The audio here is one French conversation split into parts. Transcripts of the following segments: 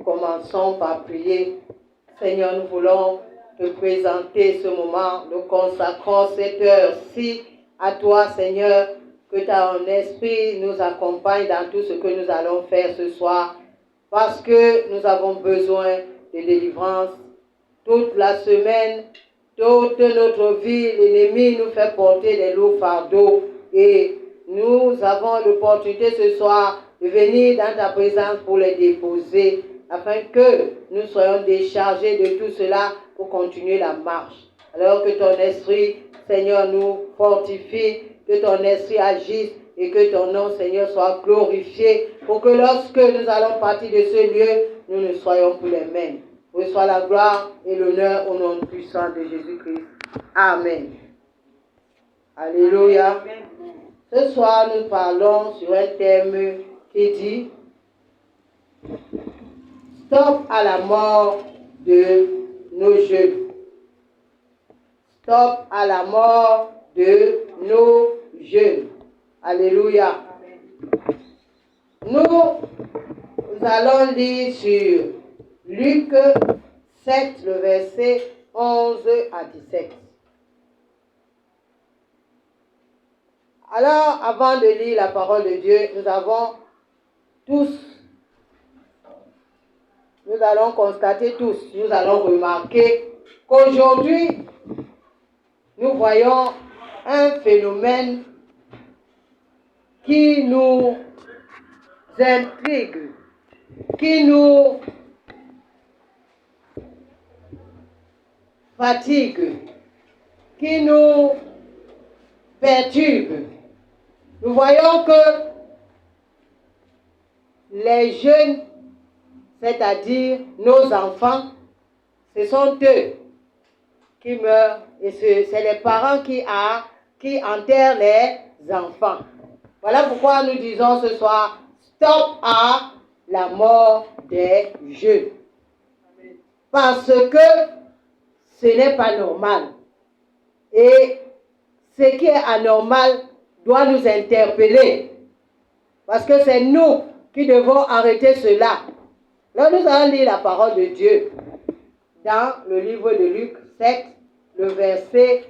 commençons par prier. Seigneur, nous voulons te présenter ce moment. Nous consacrons cette heure-ci à toi, Seigneur, que ton esprit nous accompagne dans tout ce que nous allons faire ce soir, parce que nous avons besoin de délivrance. Toute la semaine, toute notre vie, l'ennemi nous fait porter des lourds fardeaux et nous avons l'opportunité ce soir de venir dans ta présence pour les déposer, afin que nous soyons déchargés de tout cela pour continuer la marche. Alors que ton esprit, Seigneur, nous fortifie, que ton esprit agisse et que ton nom, Seigneur, soit glorifié, pour que lorsque nous allons partir de ce lieu, nous ne soyons plus les mêmes. Reçois la gloire et l'honneur au nom puissant de Jésus-Christ. Amen. Alléluia. Ce soir, nous parlons sur un thème qui dit « Stop à la mort de nos jeunes ». Stop à la mort de nos jeunes. Alléluia. Nous allons lire sur Luc 7, le verset 11 à 17. Alors, avant de lire la parole de Dieu, nous allons constater tous, nous allons remarquer qu'aujourd'hui, nous voyons un phénomène qui nous intrigue, qui nous fatigue, qui nous perturbe. Nous voyons que les jeunes, c'est-à-dire nos enfants, ce sont eux qui meurent et c'est les parents qui enterrent les enfants. Voilà pourquoi nous disons ce soir, stop à la mort des jeunes. Parce que ce n'est pas normal. Et ce qui est anormal doit nous interpeller. Parce que c'est nous qui devons arrêter cela. Là, nous allons lire la parole de Dieu dans le livre de Luc 7, le verset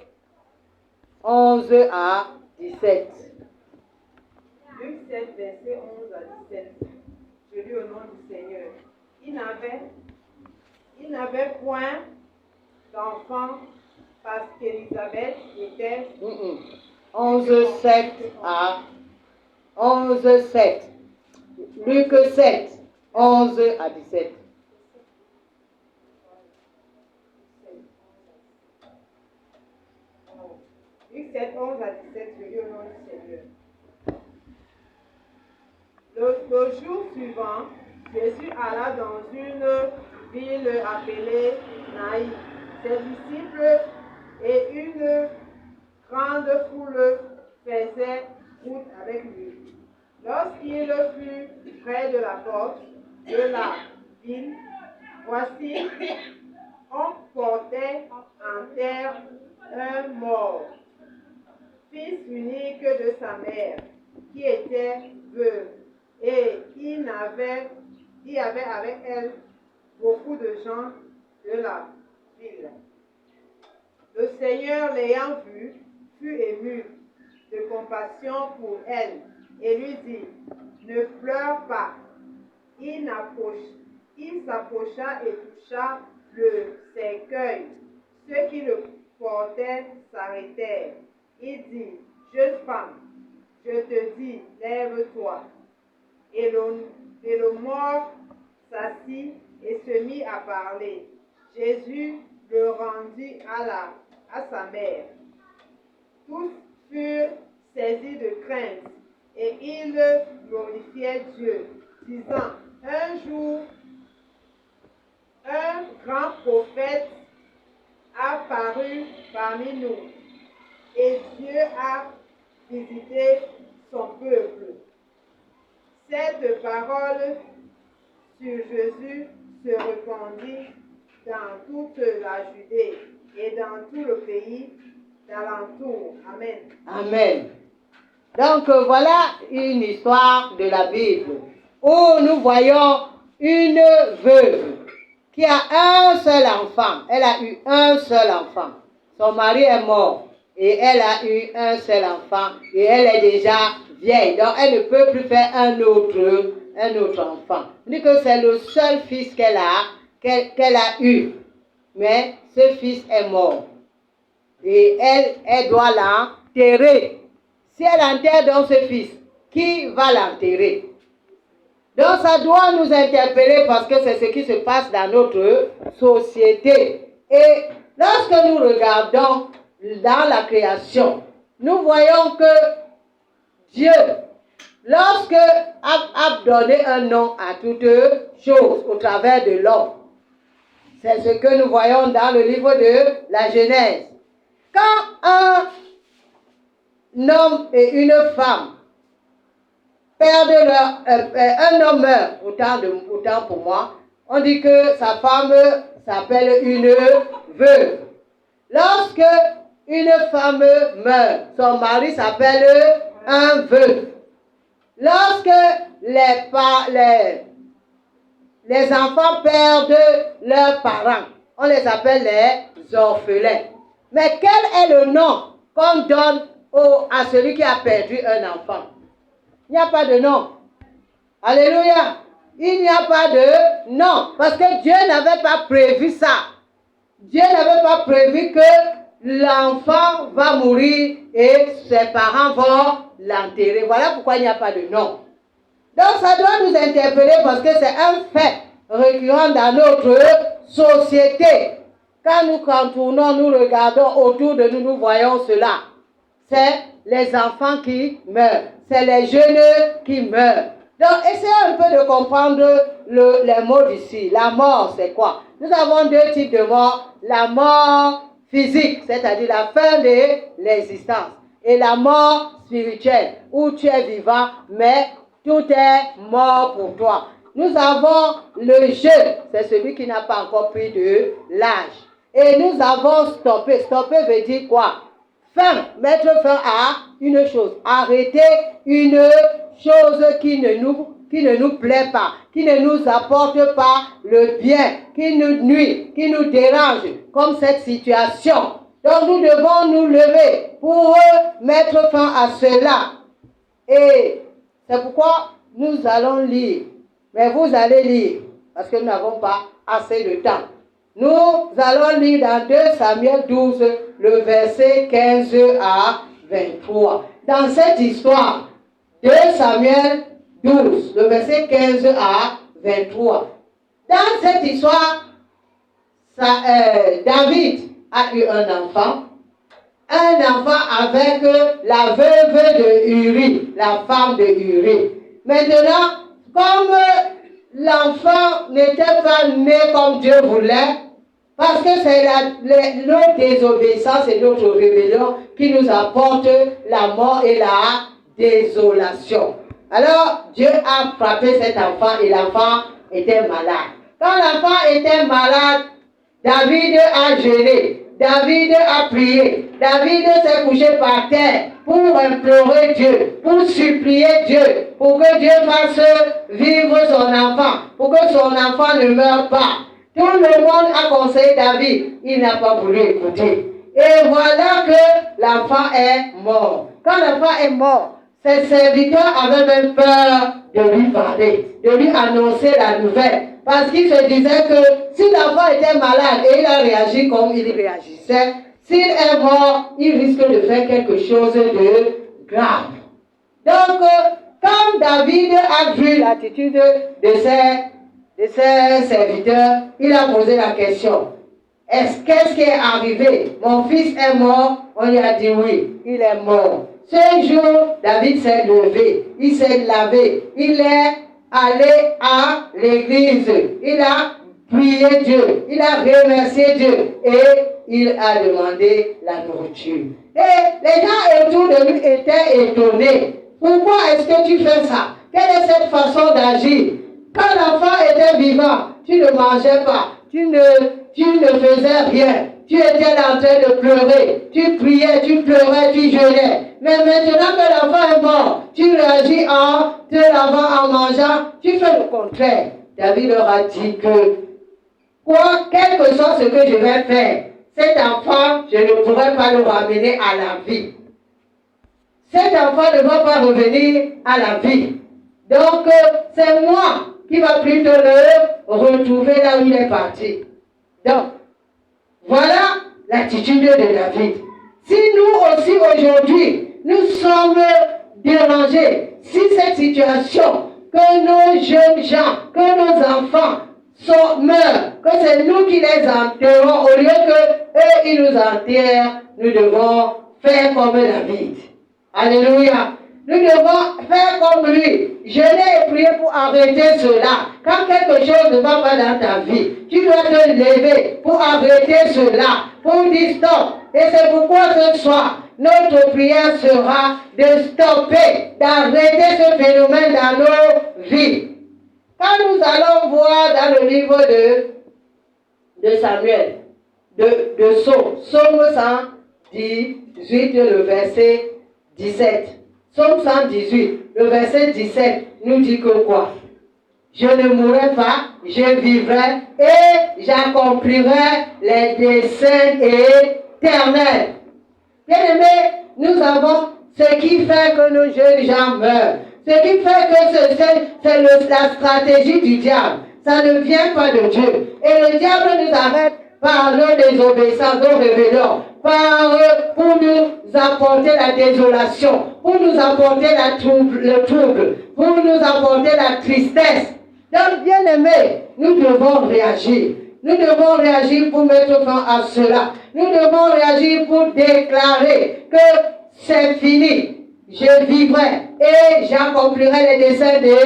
11 à 17. Luc 7, verset 11 à 17. Je lis au nom du Seigneur. Il n'avait point d'enfant parce qu'Élisabeth était... 11, 7. Luc 7, 11 à 17. Luc 7, 11 à 17, je lis au nom du Seigneur. Le jour suivant, Jésus alla dans une ville appelée Naïs. Ses disciples et une grande foule faisaient route avec lui. Lorsqu'il fut près de la porte de la ville, voici, on portait en terre un mort, fils unique de sa mère, qui était veuve, et il y avait avec elle beaucoup de gens de la ville. Le Seigneur, l'ayant vue, fut ému de compassion pour elle et lui dit, ne pleure pas. Il s'approcha et toucha le cercueil. Ceux qui le portaient s'arrêtèrent. Il dit, jeune femme, je te dis, lève-toi. Et le mort s'assit et se mit à parler. Jésus le rendit à sa mère. Tous furent saisis de crainte et ils glorifiaient Dieu, disant, un jour, un grand prophète a paru parmi nous et Dieu a visité son peuple. Cette parole sur Jésus se répandit dans toute la Judée et dans tout le pays d'alentour. Amen. Amen. Donc voilà une histoire de la Bible où nous voyons une veuve qui a un seul enfant. Elle a eu un seul enfant. Son mari est mort et elle a eu un seul enfant et elle est déjà vieille. Donc elle ne peut plus faire un autre enfant. On dit que c'est le seul fils qu'elle a eu. Mais ce fils est mort. Et elle doit l'enterrer. Si elle enterre donc ce fils, qui va l'enterrer? Donc ça doit nous interpeller parce que c'est ce qui se passe dans notre société. Et lorsque nous regardons dans la création, nous voyons que Dieu, lorsque a donné un nom à toutes choses au travers de l'homme, c'est ce que nous voyons dans le livre de la Genèse. Quand un homme et une femme perdent un homme meurt, autant pour moi, on dit que sa femme s'appelle une veuve. Lorsque une femme meurt, son mari s'appelle un veuf. Lorsque les enfants perdent leurs parents, on les appelle les orphelins. Mais quel est le nom qu'on donne à celui qui a perdu un enfant? Il n'y a pas de nom. Alléluia. Il n'y a pas de nom. Parce que Dieu n'avait pas prévu ça. Dieu n'avait pas prévu que l'enfant va mourir et ses parents vont l'enterrer. Voilà pourquoi il n'y a pas de nom. Donc ça doit nous interpeller parce que c'est un fait récurrent dans notre société. Quand nous contournons, nous regardons autour de nous, nous voyons cela. C'est les enfants qui meurent. C'est les jeunes qui meurent. Donc, essayons un peu de comprendre les mots d'ici. La mort, c'est quoi? Nous avons deux types de mort. La mort physique, c'est-à-dire la fin de l'existence. Et la mort spirituelle, où tu es vivant, mais tout est mort pour toi. Nous avons le jeûne, c'est celui qui n'a pas encore pris de l'âge. Et nous avons stoppé. Stopper veut dire quoi? Mettre fin à une chose, arrêter une chose qui ne nous plaît pas, qui ne nous apporte pas le bien, qui nous nuit, qui nous dérange, comme cette situation. Donc nous devons nous lever pour mettre fin à cela. Et c'est pourquoi nous allons lire, mais vous allez lire, parce que nous n'avons pas assez de temps. Nous allons lire dans 2 Samuel 12, le verset 15 à 23. Dans cette histoire, 2 Samuel 12, le verset 15 à 23. Dans cette histoire, David a eu un enfant avec la veuve de Uri, la femme de Uri. Maintenant, comme l'enfant n'était pas né comme Dieu voulait, parce que c'est notre désobéissance et notre rébellion qui nous apporte la mort et la désolation. Alors, Dieu a frappé cet enfant et l'enfant était malade. Quand l'enfant était malade, David a jeûné, David a prié, David s'est couché par terre pour implorer Dieu, pour supplier Dieu, pour que Dieu fasse vivre son enfant, pour que son enfant ne meure pas. Tout le monde a conseillé David, il n'a pas voulu écouter. Et voilà que l'enfant est mort. Quand l'enfant est mort, ses serviteurs avaient même peur de lui parler, de lui annoncer la nouvelle. Parce qu'ils se disaient que si l'enfant était malade et il a réagi comme il réagissait, s'il est mort, il risque de faire quelque chose de grave. Donc, quand David a vu l'attitude de ses serviteurs, il a posé la question. Qu'est-ce qui est arrivé? Mon fils est mort? On lui a dit oui, il est mort. Ce jour, David s'est levé, il s'est lavé, il est allé à l'église, il a prié Dieu, il a remercié Dieu et il a demandé la nourriture. Et les gens autour de lui étaient étonnés. Pourquoi est-ce que tu fais ça? Quelle est cette façon d'agir? Quand l'enfant était vivant, tu ne mangeais pas, tu ne faisais rien. Tu étais en train de pleurer, tu priais, tu pleurais, tu jeûnais. Mais maintenant que l'enfant est mort, tu réagis en te lavant, en mangeant, tu fais le contraire. David leur a dit que, quel que soit ce que je vais faire, cet enfant, je ne pourrai pas le ramener à la vie. Cet enfant ne va pas revenir à la vie. Donc, c'est moi qui va plutôt le retrouver là où il est parti. Donc, voilà l'attitude de David. Si nous aussi aujourd'hui, nous sommes dérangés, si cette situation, que nos jeunes gens, que nos enfants meurent, que c'est nous qui les enterrons, au lieu que eux, ils nous enterrent, nous devons faire comme David. Alléluia. Nous devons faire comme lui. Je l'ai prié pour arrêter cela. Quand quelque chose ne va pas dans ta vie, tu dois te lever pour arrêter cela, pour dire stop. Et c'est pourquoi ce soir, notre prière sera de stopper, d'arrêter ce phénomène dans nos vies. Quand nous allons voir dans le livre de Samuel, de Psaume 118, le verset 17. Psaume 118, le verset 17 nous dit que quoi? Je ne mourrai pas, je vivrai et j'accomplirai les desseins éternels. Bien-aimés, nous avons ce qui fait que nos jeunes gens meurent. Ce qui fait que c'est la stratégie du diable. Ça ne vient pas de Dieu. Et le diable nous arrête par nos désobéissances, nos rébellions, pour nous apporter la désolation, pour nous apporter le trouble, pour nous apporter la tristesse. Donc, bien aimés, nous devons réagir. Nous devons réagir pour mettre fin à cela. Nous devons réagir pour déclarer que c'est fini. Je vivrai et j'accomplirai les desseins de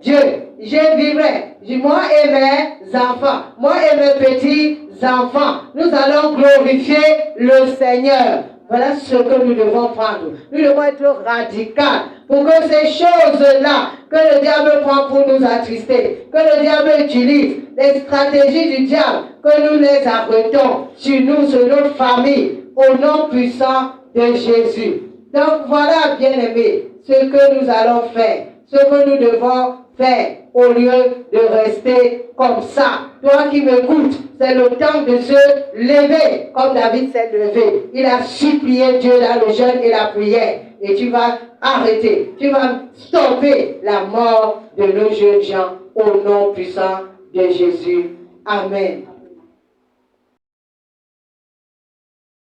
Dieu. Je vivrai, moi et mes enfants, moi et mes petits enfants. Nous allons glorifier le Seigneur. Voilà ce que nous devons prendre. Nous devons être radicaux pour que ces choses-là que le diable prend pour nous attrister, que le diable utilise, les stratégies du diable, que nous les arrêtons sur nous, sur notre famille, au nom puissant de Jésus. Donc voilà, bien-aimés, ce que nous allons faire, ce que nous devons faire au lieu de rester comme ça. Toi qui m'écoutes, c'est le temps de se lever comme David s'est levé. Il a supplié Dieu dans le jeûne et la prière. Et tu vas arrêter, tu vas stopper la mort de nos jeunes gens au nom puissant de Jésus. Amen.